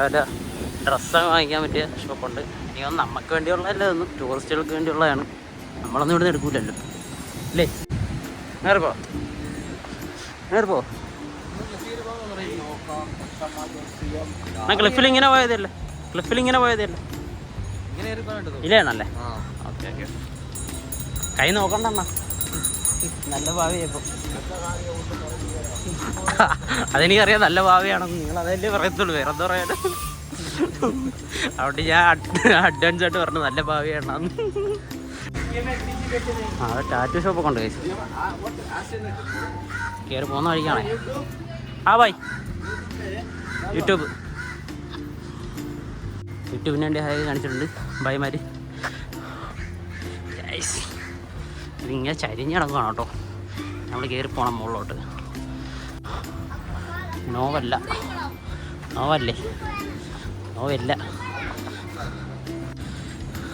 അല്ല ഡ്രസ്സൊക്കെ വാങ്ങിക്കാൻ പറ്റിയ ഷോപ്പുണ്ട്. ഇനി ഒന്ന് നമുക്ക് വേണ്ടിയുള്ളതല്ല, ഒന്നും ടൂറിസ്റ്റുകൾക്ക് വേണ്ടിയുള്ളതാണ്. നമ്മളൊന്നും ഇവിടുന്ന് എടുക്കൂലല്ലോ അല്ലേ? നേരെ പോ ക്ലിഫിലിങ്ങനെ പോയതല്ലേ? ഇല്ലേണല്ലേ? Okay okay. കൈ നോക്കണ്ട, നല്ല ഭാവിയായിപ്പോ. അതെനിക്കറിയാം നല്ല ഭാവിയാണെന്ന്, നിങ്ങൾ അതല്ലേ പറയത്തുള്ളൂ, വേറെ എന്താ പറയാൻ. അതുകൊണ്ട് ഞാൻ അഡ്വാൻസ് ആയിട്ട് പറഞ്ഞു നല്ല ഭാവിയാണെന്ന്. ടാറ്റു ഷോപ്പൊക്കെ ഉണ്ട് കയറി പോകുന്ന വഴിക്കാണേ. ബായ്. യൂട്യൂബിന് വേണ്ടി ഹായ് കാണിച്ചിട്ടുണ്ട് ബൈമാര്. ഇതിങ്ങനെ ചരിഞ്ഞടങ്ങുകയാണ് കേട്ടോ. നമ്മൾ കയറി പോകണം മുകളിലോട്ട്. നോവല്ല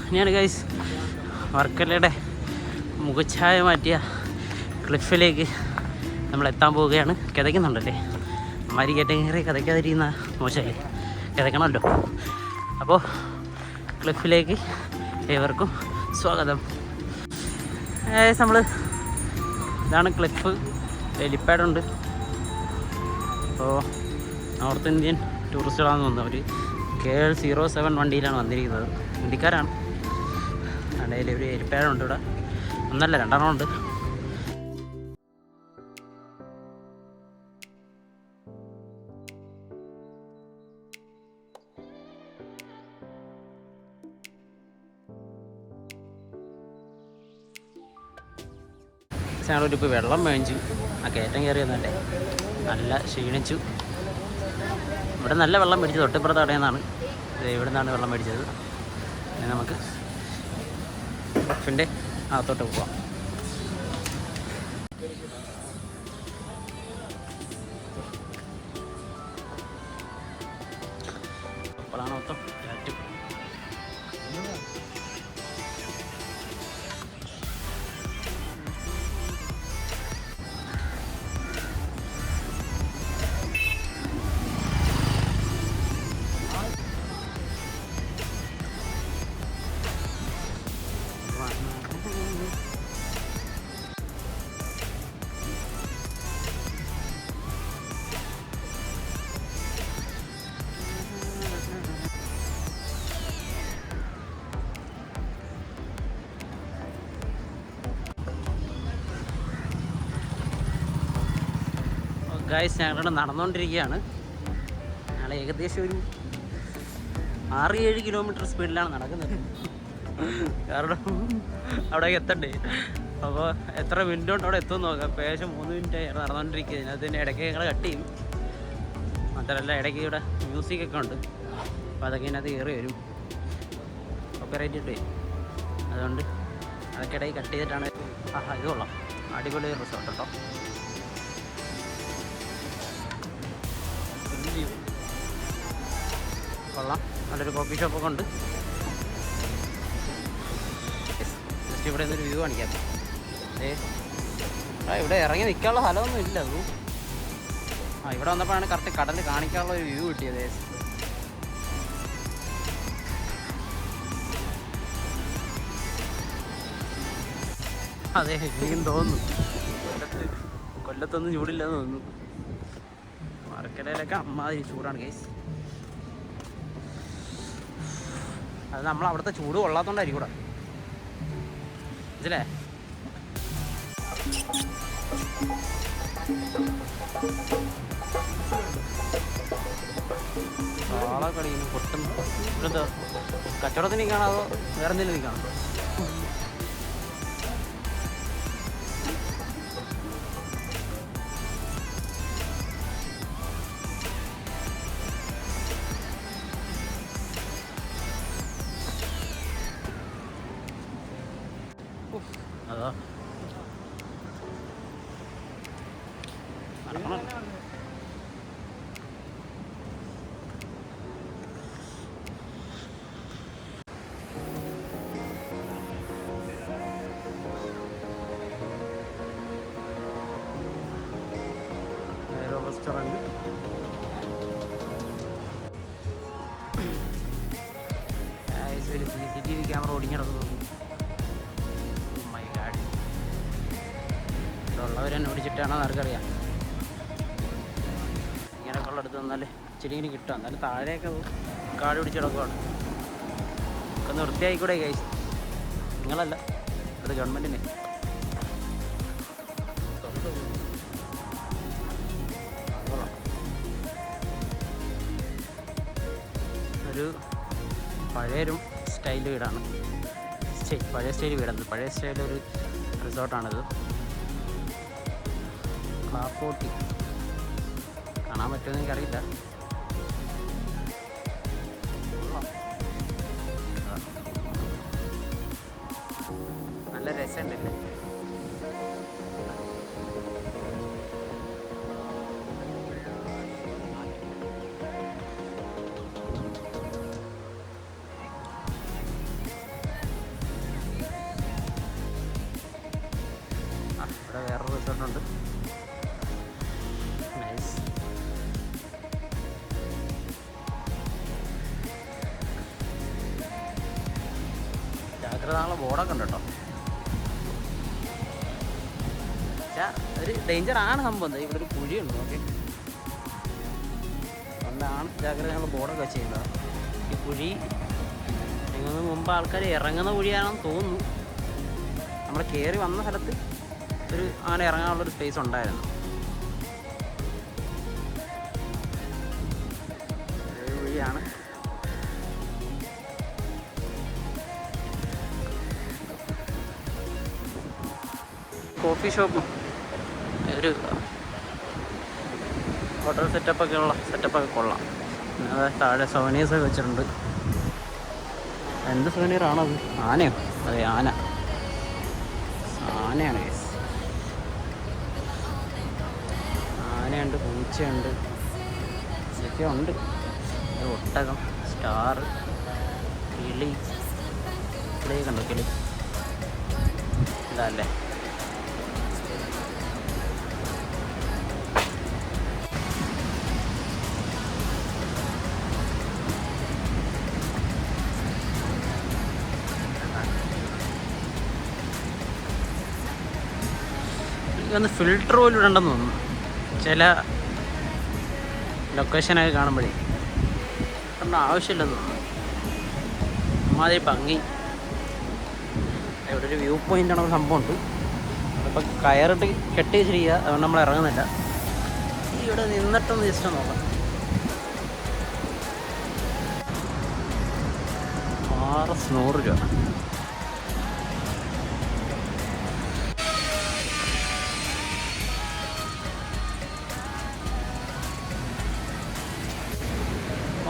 ഇനിയാണ് ഗൈസ് വർക്കലയുടെ മുഖച്ഛായ മാറ്റിയ ക്ലിഫിലേക്ക് നമ്മൾ എത്താൻ പോവുകയാണ്. കിതയ്ക്കുന്നുണ്ടല്ലേ? അമ്മാരി കയറി കിതയ്ക്കാതിരിക്കുന്ന മോശമല്ലേ? കിതയ്ക്കണമല്ലോ. അപ്പോൾ ക്ലിഫിലേക്ക് ഏവർക്കും സ്വാഗതം. നമ്മൾ ഇതാണ് ക്ലിഫ്. ഹെലിപ്പാഡുണ്ട്. അപ്പോൾ നോർത്ത് ഇന്ത്യൻ ടൂറിസ്റ്റുകളാണെന്ന് തോന്നുന്നു. അവർ KL07 വണ്ടിയിലാണ് വന്നിരിക്കുന്നത്. വണ്ടിക്കാരാണ്. അതിൽ ഒരു ഹെലിപ്പാഡുണ്ട് ഇവിടെ. ഒന്നല്ല 2 ഉണ്ട്. ഞങ്ങളിപ്പോൾ വെള്ളം മേടിച്ചു. ആ കയറ്റം കയറിയെന്നല്ലേ നല്ല ക്ഷീണിച്ചു. ഇവിടെ നല്ല വെള്ളം മേടിച്ചത് തൊട്ടിപ്പുറത്ത് അവിടെ നിന്നാണ്. ഇവിടെ നിന്നാണ് വെള്ളം മേടിച്ചത്. ഇനി നമുക്ക് ക്ലിഫിൻ്റെ അകത്തോട്ട് പോവാം. അപ്പോഴാണ് മൊത്തം കാറ്റ്. ഗൈസ് ഞങ്ങളിവിടെ നടന്നുകൊണ്ടിരിക്കുകയാണ്. ഞങ്ങൾ ഏകദേശം ഒരു 6-7 കിലോമീറ്റർ സ്പീഡിലാണ് നടക്കുന്നത്. കാരണം അവിടേക്ക് എത്തണ്ടേ. അപ്പോൾ എത്ര മിനിറ്റ് കൊണ്ട് അവിടെ എത്തുമെന്ന് നോക്കാം. ഏകദേശം 3 മിനിറ്റ് നടന്നുകൊണ്ടിരിക്കുക. ഇതിനകത്ത് തന്നെ ഇടയ്ക്ക് ഞങ്ങൾ കട്ട് ചെയ്യും. മാത്രമല്ല ഇടയ്ക്ക് ഇവിടെ മ്യൂസിക്കൊക്കെ ഉണ്ട്. അപ്പോൾ അതൊക്കെ ഇതിനകത്ത് കയറി വരും, കോപ്പിറൈറ്റ് ഇട്ട് വരും. അതുകൊണ്ട് അതൊക്കെ ഇടയ്ക്ക് കട്ട് ചെയ്തിട്ടാണ്. ഇത് കൊള്ളാം, അടിപൊളി റിസോർട്ട് കേട്ടോ. കൊള്ളാം, നല്ലൊരു കോഫി ഷോപ്പൊക്കെ ഉണ്ട്. ജസ്റ്റ് ഇവിടെ നിന്നൊരു വ്യൂ കാണിക്കാം. ഇവിടെ ഇറങ്ങി നിൽക്കാനുള്ള സ്ഥലമൊന്നും ഇല്ല. ഇവിടെ വന്നപ്പോഴാണ് കറക്റ്റ് കടൽ കാണിക്കാനുള്ള ഒരു വ്യൂ കിട്ടിയത്. അതെ, എനിക്കും തോന്നുന്നു കൊല്ലത്തൊന്നും ചൂടില്ലെന്ന് തോന്നുന്നു. വർക്കലയിലൊക്കെ അമ്മാതിരി ചൂടാണ് ഗൈസ്. അത് നമ്മൾ അവിടുത്തെ ചൂട് കൊള്ളാത്തോണ്ടായിരിക്കും കൂടെ, മനസ്സിലേ? ആളെ കളിക്കുന്നു പൊട്ടും. ഇവിടെന്താ കച്ചവടത്തിന് നിൽക്കുകയാണോ അതോ വേറെ എന്തെങ്കിലും നിൽക്കുകയാണോ? അതോ നടക്കണം. റെസ്റ്റോറൻറ്റ് കിടക്കുന്നു. മൈ ഗാഡ്, ഇവിടെ ഉള്ളവരെന്നെ ഓടിച്ചിട്ടാണോ ആർക്കറിയാം. ഇങ്ങനെയൊക്കെ ഉള്ള അടുത്ത് വന്നാൽ ഇച്ചിരി ഇങ്ങനെ കിട്ടുക. എന്നാലും താഴെയൊക്കെ കാട് പിടിച്ച് കിടക്കുവാണ്. ഒന്ന് വൃത്തിയായിക്കൂടെ ഗൈസ്? നിങ്ങളല്ല, അത് ഗവൺമെൻറ്റിന്. ഒരു പഴയൊരു സ്റ്റൈൽ വീടാണ്. പഴയ സ്റ്റൈൽ വീടാണ്. പഴയ സ്റ്റൈലൊരു റിസോർട്ടാണിത്. ക്ലാപ്പോട്ടി കാണാൻ പറ്റുമെന്ന് എനിക്കറിയില്ല. നല്ല രസമുണ്ടല്ലേ? ഇവിടെ വേറൊരു റിസോർട്ടുണ്ട്. നൈസ്. ജാഗ്രത ബോർഡൊക്കെ ഉണ്ട് കേട്ടോ. ഒരു ഡേഞ്ചറാണ് സംഭവം. ഇവിടെ ഒരു കുഴിയുണ്ട്. ഓക്കെ, അതുകൊണ്ടാണ് ജാഗ്രത ബോർഡൊക്കെ വെച്ചിട്ടുള്ളത്. ഈ കുഴി ഇറങ്ങുന്നതിന് മുമ്പ് ആൾക്കാർ ഇറങ്ങുന്ന കുഴിയാണെന്ന് തോന്നുന്നു. നമ്മൾ കയറി വന്ന സ്ഥലത്ത് ഒരു അങ്ങനെ ഇറങ്ങാനുള്ളൊരു സ്പേസ് ഉണ്ടായിരുന്നു. കുഴിയാണ്. കോഫി ഷോപ്പും ഒരു ഹോട്ടൽ സെറ്റപ്പൊക്കെ കൊള്ളാം. പിന്നെ താഴെ സോവനീഴ്സൊക്കെ വെച്ചിട്ടുണ്ട്. എന്ത് സോവനീറാണത്? ആനയോ? അതെ, ആനയാണ് കേസ്. ആനയുണ്ട്, പൂച്ചയുണ്ട്, ഇതൊക്കെ ഉണ്ട്. ഒട്ടകം, സ്റ്റാർ, കിളിയൊക്കെ ഉണ്ടോ? കിളി ഇതല്ലേ? ഒന്ന് ഫിൽട്ടർ പോലും ഇടണ്ടെന്ന് തോന്നുന്നു ചില ലൊക്കേഷനൊക്കെ കാണുമ്പോഴേ. ഒന്നും ആവശ്യമില്ലെന്ന് തോന്നുന്നു. അമ്മാതിരി ഭംഗി. ഇവിടെ ഒരു വ്യൂ പോയിൻ്റ് ആണെന്ന സംഭവമുണ്ട്. അപ്പം കയറിട്ട് കെട്ടി വെച്ചിരിക്കുക. അതുകൊണ്ട് നമ്മൾ ഇറങ്ങുന്നില്ല. ഇവിടെ നിന്നിട്ടൊന്ന് ജസ്റ്റ് നോക്കാം. 100 രൂപ.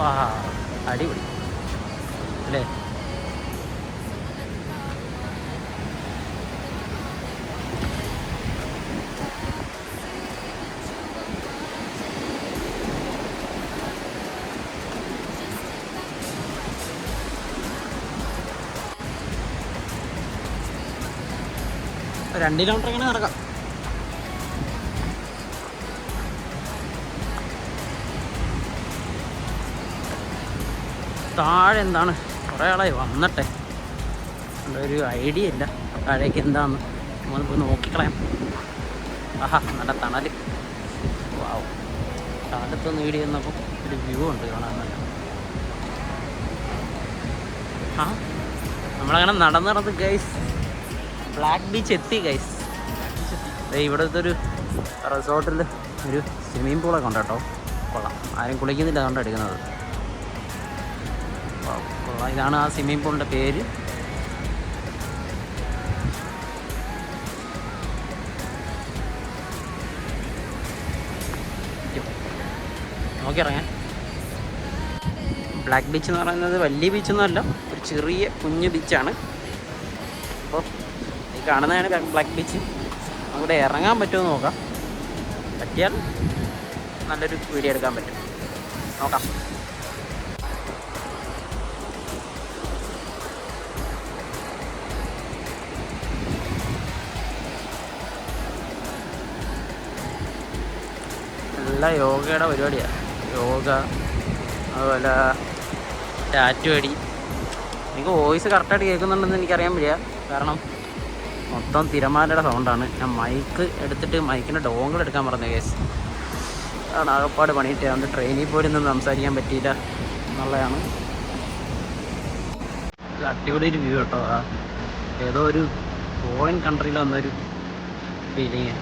വാ, അടിപൊളി അല്ലേ? ഒരു 2 കിലോമീറ്റർ ഇങ്ങനെ നടക്കാം. താഴെ എന്താണ്? കുറേ ആളായി വന്നിട്ടെ, ഒരു ഐഡിയ ഇല്ല താഴേക്ക് എന്താണെന്ന്. നമ്മളിപ്പോൾ നോക്കിക്കളയാം. ആഹാ, നല്ല തണൽ. വാവ്, കാലത്തൊന്ന് വീഡിയോ ചെയ്യുന്നപ്പോൾ ഒരു വ്യൂ ഉണ്ട് കാണാൻ. നല്ല ആ നമ്മളങ്ങനെ നടന്ന് ഗൈസ് ബ്ലാക്ക് ബീച്ച് എത്തി ഗൈസ്. ഇവിടുത്തെ ഒരു റിസോർട്ടിൽ ഒരു സ്വിമ്മിംഗ് പൂളൊക്കെ ഉണ്ട് കേട്ടോ. കൊള്ളാം. ആരും കുളിക്കുന്നില്ല, അതുകൊണ്ട് എടുക്കുന്നത്. കൊള്ളാം. ഇതാണ് ആ സ്വിമ്മിംഗ് പൂളിൻ്റെ പേര്. നോക്കിയിറങ്ങാൻ. ബ്ലാക്ക് ബീച്ച് എന്ന് പറയുന്നത് വലിയ ബീച്ചൊന്നും അല്ല, ഒരു ചെറിയ കുഞ്ഞു ബീച്ചാണ്. അപ്പോൾ ഈ കാണുന്നതാണ് ബ്ലാക്ക് ബീച്ച്. അവിടെ ഇറങ്ങാൻ പറ്റുമെന്ന് നോക്കാം. പറ്റിയാൽ നല്ലൊരു വീഡിയോ എടുക്കാൻ പറ്റും. നോക്കാം. നല്ല യോഗയുടെ പരിപാടിയാണ്. യോഗ, അതുപോലെ ടാറ്റു അടി, എനിക്ക് വോയിസ് കറക്റ്റായിട്ട് കേൾക്കുന്നുണ്ടെന്ന് എനിക്കറിയാൻ വയ്യ. കാരണം മൊത്തം തിരമാലയുടെ സൗണ്ടാണ്. ഞാൻ മൈക്ക് എടുത്തിട്ട് മൈക്കിൻ്റെ ഡോങ്കിൾ എടുക്കാൻ പറഞ്ഞ കേസ് അതാണ് ആകപ്പാട് പണിയിട്ട്. അതുകൊണ്ട് ട്രെയിനിൽ പോലും നിന്ന് സംസാരിക്കാൻ പറ്റിയില്ല എന്നുള്ളതാണ്. അടിപൊളി ഒരു വ്യൂ കേട്ടോ. ഏതോ ഒരു ഫോറിൻ കൺട്രിയിൽ വന്നൊരു ഫീലിങ്.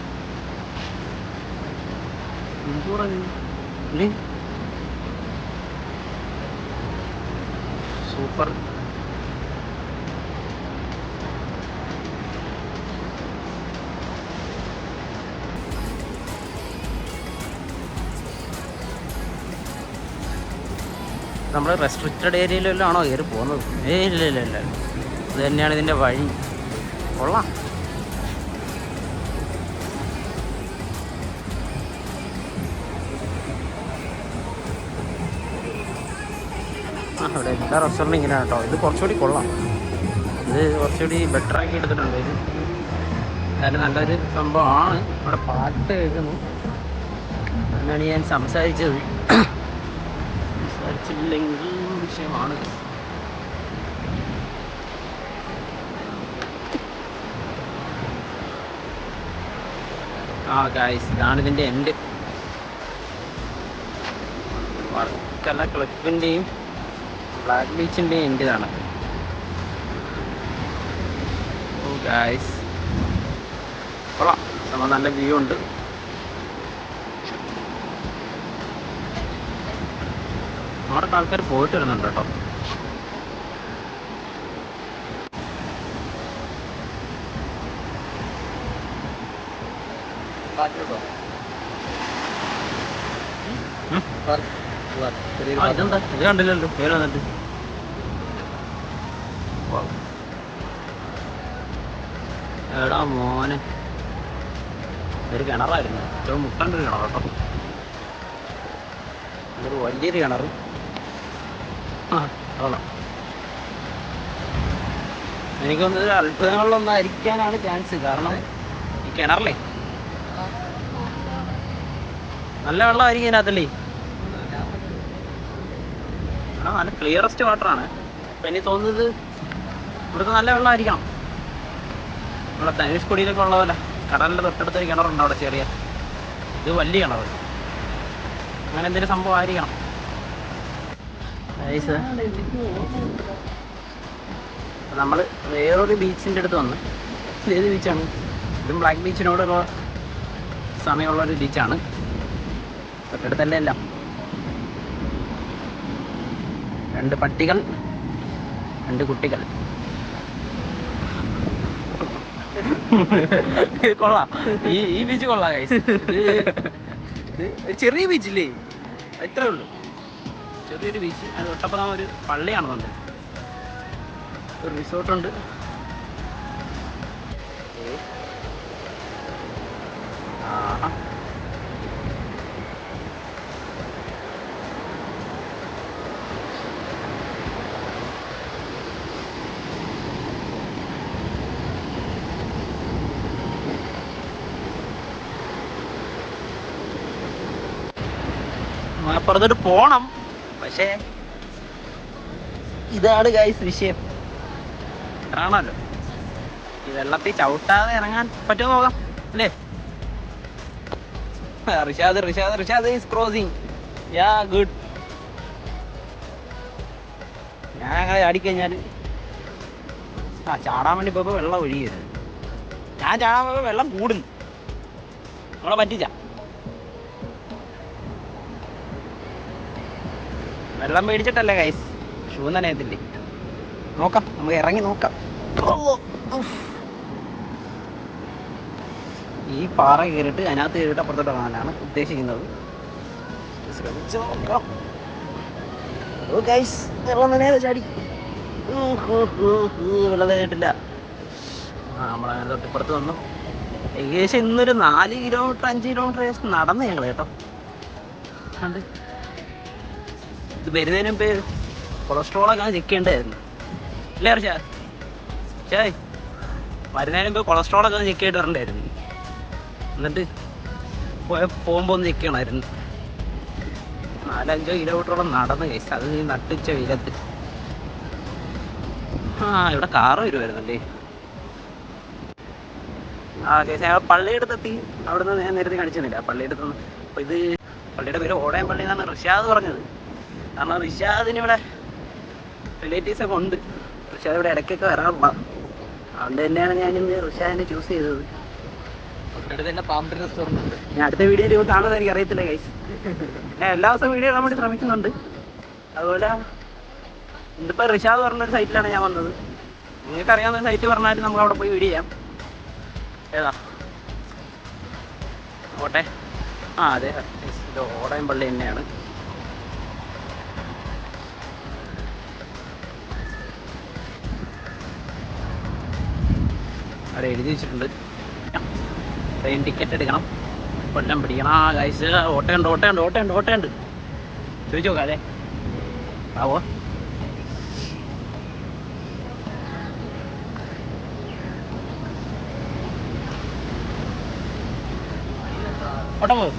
സൂപ്പർ. നമ്മൾ റെസ്ട്രിക്റ്റഡ് ഏരിയയിലെല്ലാം ആണോ കയറി പോകുന്നത്? ഇല്ല ഇല്ല ഇല്ല, ഇത് തന്നെയാണ് ഇതിൻ്റെ വഴി. കൊള്ളാം. ഇവിടെ എല്ലാ റെസ്റ്റോറൻറ്റും ഇങ്ങനെയാണ് കേട്ടോ. ഇത് കുറച്ചുകൂടി കൊള്ളാം. ഇത് കുറച്ചുകൂടി ബെറ്റർ ആക്കി എടുത്തിട്ടുണ്ട്. ഇത് എന്തായാലും നല്ലൊരു സംഭവമാണ്. ഇവിടെ പാട്ട് കേൾക്കുന്നു. എന്നാണ് ഞാൻ സംസാരിച്ചത്. സംസാരിച്ചില്ലെങ്കിൽ വിഷയമാണ്. ഗായ്സ്, ഇതാണ് ഇതിൻ്റെ എൻഡ്. വർക്കല ക്ലിഫിൻ്റെയും ബ്ലാക്ക് ബീച്ചിൻ്റെയും എൻഡ് ഇതാണ്. ഗായ്സ് കൊള്ളാം. നമ്മൾ നല്ല വ്യൂ ഉണ്ട്. അവിടെ ആൾക്കാർ പോയിട്ട് വരുന്നുണ്ട് കേട്ടോ. ഇതെന്താ ഇത് കണ്ടില്ലല്ലോ പേര് വന്നിട്ട്. എടാ മോനെ, ഇതൊരു കിണറായിരുന്നു. ഏറ്റവും മുട്ടൻ്റെ ഒരു കിണർ കേട്ടോ. ഇതൊരു വലിയൊരു കിണർ. കൊള്ളാം. എനിക്കൊന്നത് അത്ഭുതങ്ങളിലൊന്നും ആയിരിക്കാനാണ് ചാൻസ്. കാരണം ഈ കിണറിലേ നല്ല വെള്ളമായിരിക്കും ഇതിനകത്തല്ലേ. നല്ല ക്ലിയറസ്റ്റ് വാട്ടറാണ്. അപ്പം എനിക്ക് തോന്നുന്നത് ഇവിടുത്തെ നല്ല വെള്ളമായിരിക്കണം. നമ്മുടെ ധനുഷ്കോടിയിലൊക്കെ ഉള്ള പോലെ കടലിൻ്റെ തൊട്ടടുത്തൊരു കിണറുണ്ട് അവിടെ ചെറിയ. ഇത് വലിയ കിണർ. അങ്ങനെ എന്തെങ്കിലും സംഭവം ആയിരിക്കണം. നമ്മൾ വേറൊരു ബീച്ചിൻ്റെ അടുത്ത് വന്ന്. ഏത് ബീച്ചാണ്? ഇതും ബ്ലാക്ക് ബീച്ചിനോടുള്ള സമയമുള്ളൊരു ബീച്ചാണ്. തൊട്ടടുത്തല്ലേ എല്ലാം. 2 പട്ടികൾ, 2 കുട്ടികൾ. കൊള്ളാം. ഈ ബീച്ച് കൊള്ളാം. ചെറിയ ബീച്ചില്ലേ, ഇത്രേ ഉള്ളൂ. ചെറിയൊരു ബീച്ച്. അത് തൊട്ടപ്പുറം ഒരു പള്ളിയാണെന്നുണ്ട്. ഒരു റിസോർട്ടുണ്ട്. അപ്പുറത്തോട്ട് പോണം. പക്ഷേ ഇതാണ് ഗൈസ് വിഷയം. കാണാമല്ലോ, ഈ വെള്ളത്തിൽ ചവിട്ടാതെ ഇറങ്ങാൻ പറ്റുമോ നോക്കാം അല്ലേ? Rishad is crossing. Yeah good. ഞാൻ അങ്ങനെ ചാടിക്കഴിഞ്ഞാൽ ചാടാൻ വേണ്ടി പോയപ്പോൾ വെള്ളം ഒഴുകിയത്. ഞാൻ ചാടാൻ പോയപ്പോൾ വെള്ളം കൂടുന്നു. നമ്മളെ പറ്റിച്ച വെള്ളം മേടിച്ചിട്ടല്ലേ ഗൈസ്, ഷൂ നനയത്തില്ലേ. നോക്കാം, നമുക്ക് ഇറങ്ങി നോക്കാം. ഈ പാറ കയറിയിട്ട് അതിനകത്ത് കയറിയിട്ട് അപ്പുറത്തോട്ട് ഇറങ്ങാനാണ് ഉദ്ദേശിക്കുന്നത്. ശ്രമിച്ചു നോക്കാം. ഗൈസ്, വെള്ളം നനയാതെ ചാടി. വെള്ളം നനയിട്ടില്ല. നമ്മളങ്ങനെ തൊട്ടിപ്പുറത്ത് വന്നു. ഏകദേശം ഇന്നൊരു 4 കിലോമീറ്റർ 5 കിലോമീറ്റർ നടന്നു ഞങ്ങൾ കേട്ടോ. കണ്ട് ഇത് വരുന്നതിന് മുമ്പ് കൊളസ്ട്രോളൊക്കെ ചെക്ക് ചെയ്യേണ്ടതായിരുന്നു അല്ലേ ഹർഷാ? വരുന്നതിന് മുമ്പ് കൊളസ്ട്രോളൊക്കെ ചെക്ക് ചെയ്തിട്ട് വരണ്ടായിരുന്നു. എന്നിട്ട് പോകുമ്പോൾ ഒന്ന് ചെക്ക് ചെയ്യണമായിരുന്നു. 4-5 കിലോമീറ്ററോളം നടന്ന് കഴിച്ചു. അത് നട്ടിച്ച വെയിലത്ത്. ഇവിടെ കാറ് വരുമായിരുന്നല്ലേ. പള്ളിയെടുത്തെത്തി. അവിടുന്ന് ഞാൻ നേരത്തെ കാണിച്ചിരുന്നില്ല പള്ളിയെടുത്തുനിന്ന്. അപ്പോൾ ഇത് പള്ളിയുടെ പേര് ഓടയം പള്ളി എന്നാണ് റിഷാദ് പറഞ്ഞത്. കാരണം റിഷാദിന് ഇവിടെ റിലേറ്റീവ്സൊക്കെ ഉണ്ട്. റിഷാദ് ഇവിടെ ഇടയ്ക്കൊക്കെ വരാറുള്ള. അതുകൊണ്ട് തന്നെയാണ് ഞാനിന്ന് റിഷാദിനെ ചൂസ് ചെയ്തത്. ഞാൻ അടുത്ത വീഡിയോയിൽ കാണുന്നത് എനിക്ക് അറിയത്തില്ല ഗൈസ്. ഞാൻ എല്ലാ ദിവസവും വീഡിയോ ഇടാൻ വേണ്ടി ശ്രമിക്കുന്നുണ്ട്. അതുപോലെ ഇതിപ്പോൾ റിഷാദ് പറഞ്ഞൊരു സൈറ്റിലാണ് ഞാൻ വന്നത്. നിങ്ങൾക്ക് അറിയാവുന്ന സൈറ്റ് പറഞ്ഞാലും നമുക്ക് അവിടെ പോയി വീഡിയോ ചെയ്യാം. ഏതാ ഓട്ടെ? അതെ, ഇത് ഓടയം പള്ളി തന്നെയാണ്. അവിടെ എഴുതി വെച്ചിട്ടുണ്ട് ട്രെയിൻ ടിക്കറ്റ് എടുക്കണം, കൊല്ലം പിടിക്കണം. ഗൈസ് ഓട്ടയുണ്ട് ചോദിച്ചു നോക്കാം. അതെ ആവോ? ഓട്ടം പോകും.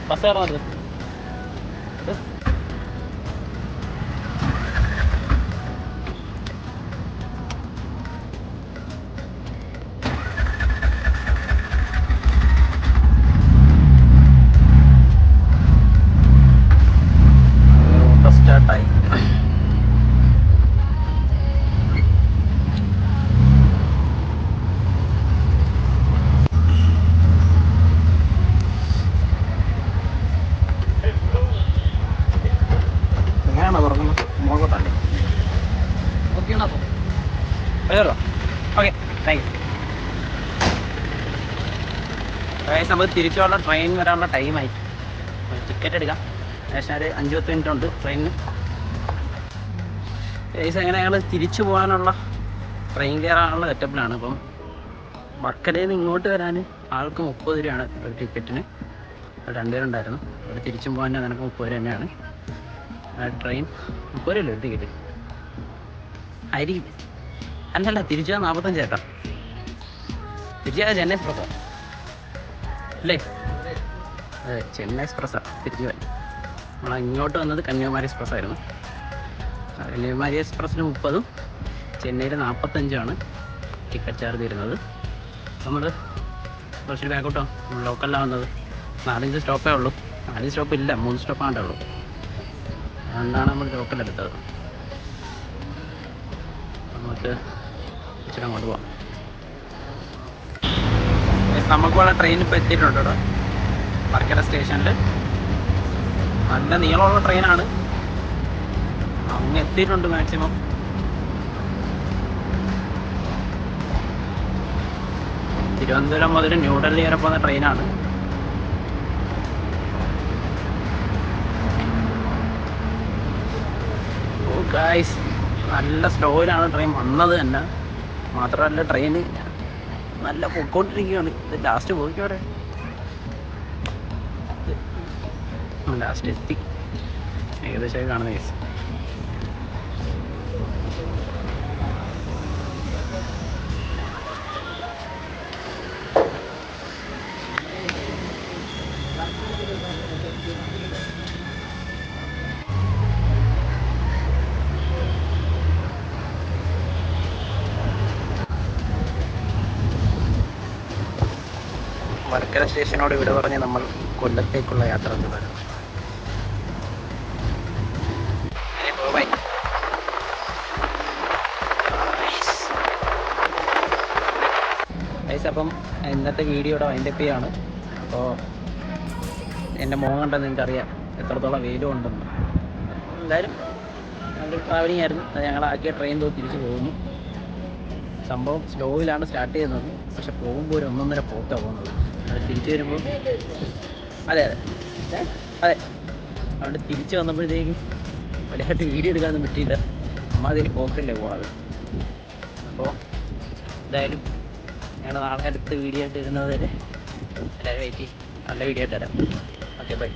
ബസ് കയറണത്. സ്റ്റാർട്ടായി. എങ്ങനെയാണോ തുറക്കുന്നത്? മുഖത്തല്ലേ? ഓക്കെയാണോ? അപ്പോൾ ഓക്കെ, താങ്ക് യു. നമുക്ക് തിരിച്ചുള്ള ട്രെയിൻ വരാനുള്ള ടൈമായി. ടിക്കറ്റ് എടുക്കാം. ഏകദേശം ഒരു 5-10 മിനിറ്റ് ഉണ്ട് ട്രെയിനിന്. അങ്ങനെ ഞങ്ങൾ തിരിച്ചു പോകാനുള്ള ട്രെയിൻ കയറാനുള്ള സെറ്റപ്പിലാണ്. അപ്പം വർക്കലയിൽ നിന്ന് ഇങ്ങോട്ട് വരാൻ ആൾക്ക് 30 രൂപയാണ് ഒരു ടിക്കറ്റിന്. 2 പേരുണ്ടായിരുന്നു. അവിടെ തിരിച്ചും പോകാൻ നിനക്ക് 30 രൂപ തന്നെയാണ്. ട്രെയിൻ 30 രൂപയല്ലേ ഒരു ടിക്കറ്റ്? ആയിരിക്കും. അല്ലല്ല, തിരിച്ചു പോകാൻ 45 ചേട്ടാ. തിരിച്ചു പോയാൽ ചെന്നൈ എക്സ്പ്രസ്സാണ് അല്ലേ? അതെ, ചെന്നൈ എക്സ്പ്രസ്സാണ് തിരിച്ചു പോയി. നമ്മൾ ഇങ്ങോട്ട് വന്നത് കന്യാകുമാരി എക്സ്പ്രസ് ആയിരുന്നു. കന്യാകുമാരി എക്സ്പ്രസ്സിന് 30, ചെന്നൈയിൽ 45 ടിക്കറ്റ് ചാർജ് വരുന്നത്. നമ്മൾ കുറച്ച് ബാക്കോട്ടോ ലോക്കലിലാണ് വന്നത്. 4-5 സ്റ്റോപ്പേ ഉള്ളൂ. 4 സ്റ്റോപ്പ് ഇല്ല, 3 സ്റ്റോപ്പാണ്ടേ ഉള്ളൂ. അതുകൊണ്ടാണ് നമ്മൾ ലോക്കലെടുത്തത്. നമുക്ക് ഇച്ചിരി അങ്ങോട്ട് പോവാം. നമുക്കുള്ള ട്രെയിൻ ഇപ്പോൾ എത്തിയിട്ടുണ്ട് കേട്ടോ, വർക്കല സ്റ്റേഷനിൽ. നല്ല നീളമുള്ള ട്രെയിനാണ്. അങ്ങ് എത്തിയിട്ടുണ്ട് മാക്സിമം. തിരുവനന്തപുരം മുതൽ ന്യൂഡൽഹി വരെ പോകുന്ന ട്രെയിനാണ്. ഓ ഗായ്സ്, നല്ല സ്ലോയിലാണ് ട്രെയിൻ വന്നത് തന്നെ. മാത്രമല്ല ട്രെയിന് നല്ല പൊക്കോണ്ടിരിക്കുകയാണ്. ഇത് ലാസ്റ്റ് പോയിക്കോടെ. ലാസ്റ്റ് എത്തി ഏകദേശം കാണുന്ന കേസ്. വർക്കല സ്റ്റേഷനോട് ഇവിടെ പറഞ്ഞ് നമ്മൾ കൊല്ലത്തേക്കുള്ള യാത്ര തുടരും. അപ്പം ഇന്നത്തെ വീഡിയോയുടെ വൈൻഡപ്പ് ചെയ്യാണ്. അപ്പോൾ എൻ്റെ മുഖം കണ്ടെന്ന് നിങ്ങൾക്കറിയാം എത്രത്തോളം വെയിലും ഉണ്ടെന്ന്. എന്തായാലും നല്ലൊരു ട്രാവലിംഗ് ആയിരുന്നു. അത് ഞങ്ങളാക്കിയ ട്രെയിൻ തിരിച്ച് പോകുന്നു. സംഭവം സ്ലോയിലാണ് സ്റ്റാർട്ട് ചെയ്യുന്നത്, പക്ഷെ പോകുമ്പോൾ ഒരു 1.5 പോക്കാണ് പോകുന്നത്. അത് തിരിച്ചു വരുമ്പോൾ അതെ അവിടെ തിരിച്ച് വന്നപ്പോഴത്തേക്കും വലുതായിട്ട് വീഡിയോ എടുക്കാനൊന്നും പറ്റിയില്ല. അമ്മാതിരി പോക്കല്ലേ പോകാതെ. അപ്പോൾ എന്തായാലും ഞങ്ങൾ നാളെ അടുത്ത വീഡിയോ ആയിട്ട് വരുന്നത് വരെ എല്ലാവരും വെയിറ്റ് ചെയ്യും. നല്ല വീഡിയോ ആയിട്ട് തരാം. Okay, by.